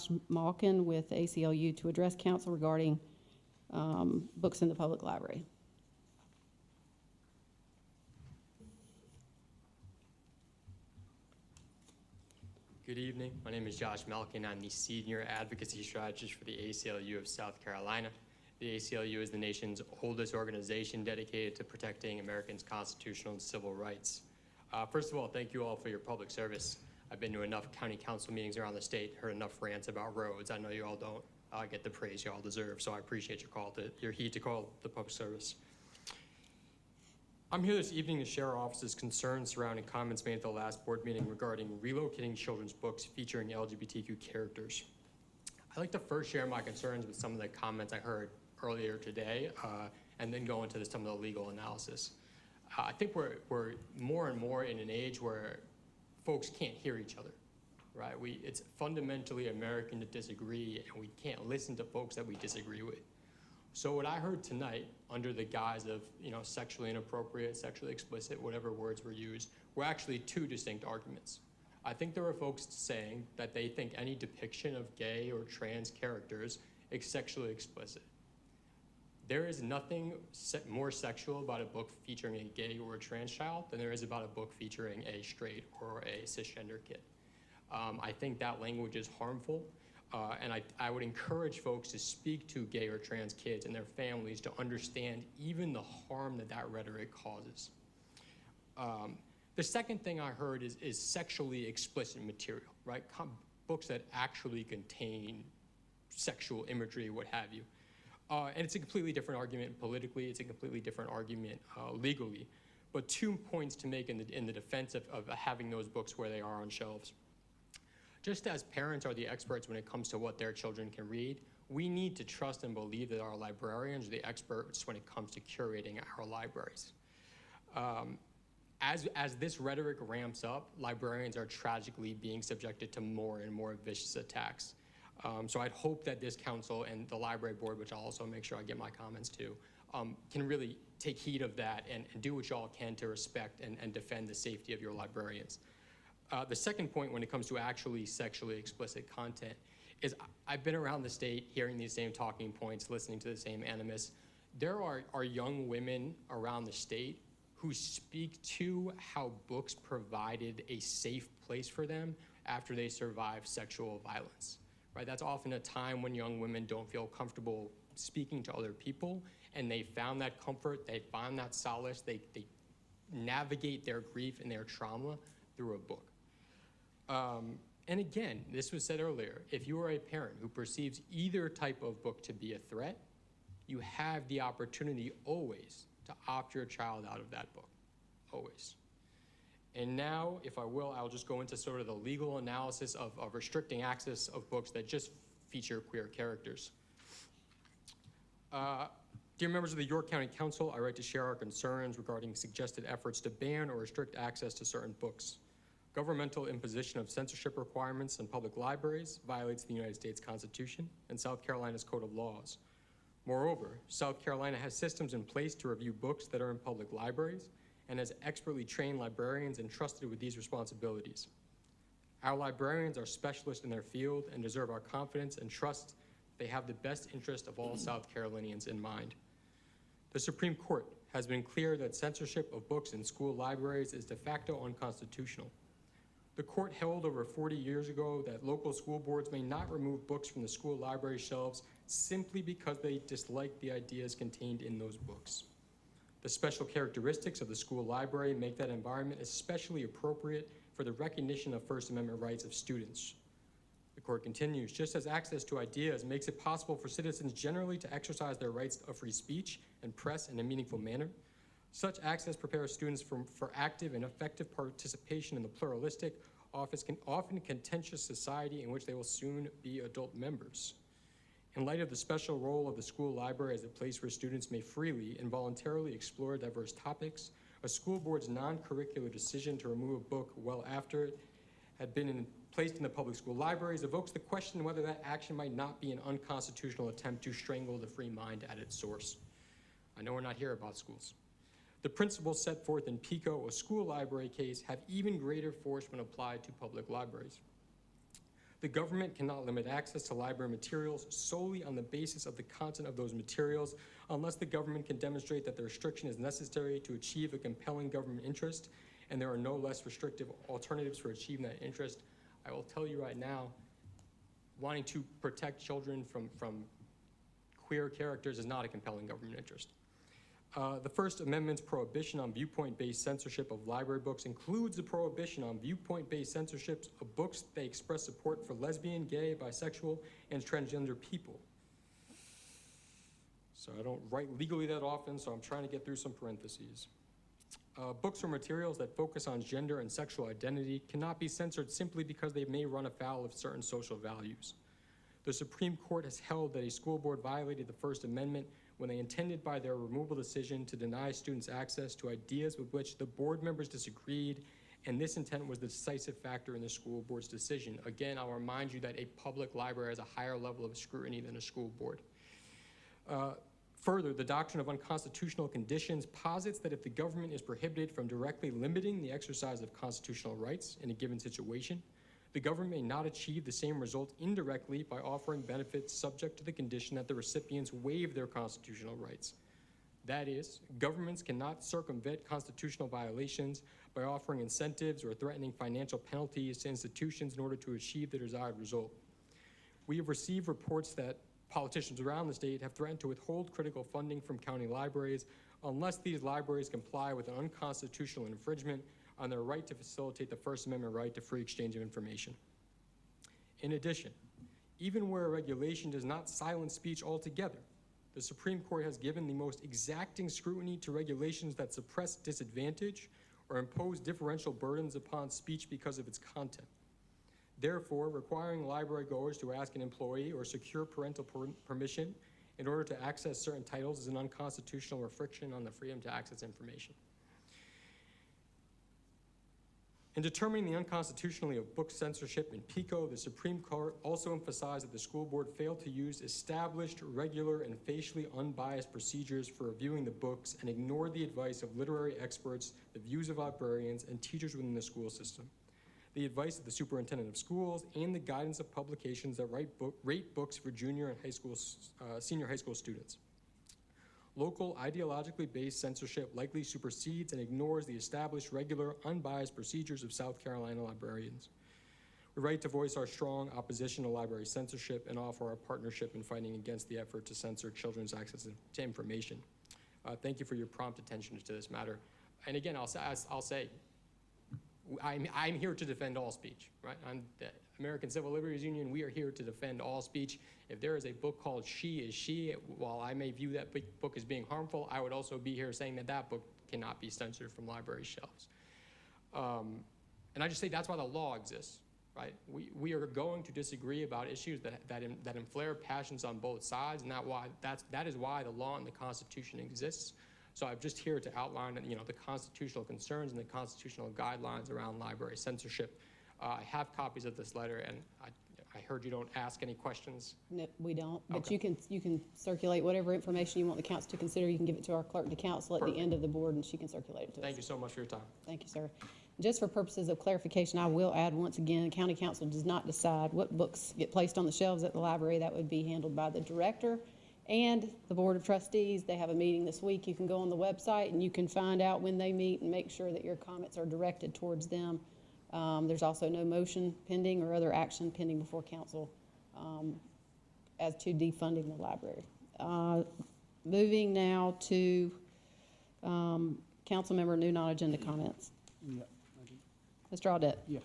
Josh Malkin with ACLU to address council regarding books in the public library. Good evening. My name is Josh Malkin. I'm the Senior Advocacy Strategist for the ACLU of South Carolina. The ACLU is the nation's oldest organization dedicated to protecting Americans' constitutional and civil rights. First of all, thank you all for your public service. I've been to enough county council meetings around the state, heard enough rants about roads. I know you all don't get the praise you all deserve, so I appreciate your heed to call the public service. I'm here this evening to share our office's concerns surrounding comments made at the last board meeting regarding relocating children's books featuring LGBTQ characters. I'd like to first share my concerns with some of the comments I heard earlier today, and then go into some of the legal analysis. I think we're more and more in an age where folks can't hear each other, right? It's fundamentally American to disagree, and we can't listen to folks that we disagree with. So what I heard tonight, under the guise of sexually inappropriate, sexually explicit, whatever words were used, were actually two distinct arguments. I think there were folks saying that they think any depiction of gay or trans characters is sexually explicit. There is nothing more sexual about a book featuring a gay or a trans child than there is about a book featuring a straight or a cisgender kid. I think that language is harmful. And I would encourage folks to speak to gay or trans kids and their families to understand even the harm that rhetoric causes. The second thing I heard is sexually explicit material, right? Books that actually contain sexual imagery, what have you. And it's a completely different argument politically, it's a completely different argument legally. But 2 points to make in the defense of having those books where they are on shelves. Just as parents are the experts when it comes to what their children can read, we need to trust and believe that our librarians are the experts when it comes to curating our libraries. As this rhetoric ramps up, librarians are tragically being subjected to more and more vicious attacks. So I'd hope that this council and the library board, which I'll also make sure I get my comments to, can really take heed of that and do what y'all can to respect and defend the safety of your librarians. The second point when it comes to actually sexually explicit content is I've been around the state hearing these same talking points, listening to the same animus. There are young women around the state who speak to how books provided a safe place for them after they survived sexual violence, right? That's often a time when young women don't feel comfortable speaking to other people, and they found that comfort, they found that solace, they navigate their grief and their trauma through a book. And again, this was said earlier, if you are a parent who perceives either type of book to be a threat, you have the opportunity always to opt your child out of that book, always. And now, if I will, I'll just go into sort of the legal analysis of restricting access of books that just feature queer characters. Dear members of the York County Council, I write to share our concerns regarding suggested efforts to ban or restrict access to certain books. Governmental imposition of censorship requirements in public libraries violates the United States Constitution and South Carolina's Code of Laws. Moreover, South Carolina has systems in place to review books that are in public libraries and has expertly trained librarians entrusted with these responsibilities. Our librarians are specialists in their field and deserve our confidence and trust they have the best interest of all South Carolinians in mind. The Supreme Court has been clear that censorship of books in school libraries is de facto unconstitutional. The court held over 40 years ago that local school boards may not remove books from the school library shelves simply because they dislike the ideas contained in those books. The special characteristics of the school library make that environment especially appropriate for the recognition of First Amendment rights of students. The court continues, just as access to ideas makes it possible for citizens generally to exercise their rights of free speech and press in a meaningful manner, such access prepares students for active and effective participation in the pluralistic, often contentious society in which they will soon be adult members. In light of the special role of the school library as a place where students may freely and voluntarily explore diverse topics, a school board's non-curricular decision to remove a book well after it had been placed in the public school libraries evokes the question whether that action might not be an unconstitutional attempt to strangle the free mind at its source. I know we're not here about schools. The principles set forth in PICO, a school library case, have even greater force when applied to public libraries. The government cannot limit access to library materials solely on the basis of the content of those materials unless the government can demonstrate that the restriction is necessary to achieve a compelling government interest, and there are no less restrictive alternatives for achieving that interest. I will tell you right now, wanting to protect children from queer characters is not a compelling government interest. The First Amendment's prohibition on viewpoint-based censorship of library books includes the prohibition on viewpoint-based censorship of books that express support for lesbian, gay, bisexual, and transgender people. So I don't write legally that often, so I'm trying to get through some parentheses. Books or materials that focus on gender and sexual identity cannot be censored simply because they may run afoul of certain social values. The Supreme Court has held that a school board violated the First Amendment when they intended by their removal decision to deny students access to ideas with which the board members disagreed, and this intent was the decisive factor in the school board's decision. Again, I'll remind you that a public library has a higher level of scrutiny than a school board. Further, the doctrine of unconstitutional conditions posits that if the government is prohibited from directly limiting the exercise of constitutional rights in a given situation, the government may not achieve the same result indirectly by offering benefits subject to the condition that the recipients waive their constitutional rights. That is, governments cannot circumvent constitutional violations by offering incentives or threatening financial penalties to institutions in order to achieve the desired result. We have received reports that politicians around the state have threatened to withhold critical funding from county libraries unless these libraries comply with an unconstitutional infringement on their right to facilitate the First Amendment right to free exchange of information. In addition, even where a regulation does not silence speech altogether, the Supreme Court has given the most exacting scrutiny to regulations that suppress disadvantage or impose differential burdens upon speech because of its content. Therefore, requiring library goers to ask an employee or secure parental permission in order to access certain titles is an unconstitutional restriction on the freedom to access information. In determining the unconstitutionality of book censorship in PICO, the Supreme Court also emphasized that the school board failed to use established, regular, and facially unbiased procedures for reviewing the books and ignored the advice of literary experts, the views of librarians, and teachers within the school system, the advice of the superintendent of schools, and the guidance of publications that rate books for junior and senior high school students. Local, ideologically based censorship likely supersedes and ignores the established, regular, unbiased procedures of South Carolina librarians. We write to voice our strong opposition to library censorship and offer our partnership in fighting against the effort to censor children's access to information. Thank you for your prompt attention to this matter. And again, I'll say, I'm here to defend all speech, right? I'm the American Civil Liberties Union. We are here to defend all speech. If there is a book called She is She, while I may view that book as being harmful, I would also be here saying that that book cannot be censored from library shelves. And I just say that's why the law exists, right? We are going to disagree about issues that inflare passions on both sides, and that is why the law and the Constitution exists. So I'm just here to outline, the constitutional concerns and the constitutional guidelines around library censorship. I have copies of this letter, and I heard you don't ask any questions. No, we don't, but Okay. you can circulate whatever information you want the council to consider. You can give it to our clerk to council at the end of the board, and she can circulate it to us. Thank you so much for your time. Thank you, sir. Just for purposes of clarification, I will add once again, county council does not decide what books get placed on the shelves at the library. That would be handled by the director and the board of trustees. They have a meeting this week. You can go on the website and you can find out when they meet and make sure that your comments are directed towards them. There's also no motion pending or other action pending before council as to defunding the library. Moving now to council member new non-agenda comments. Yeah. Mr. Audette. Yes.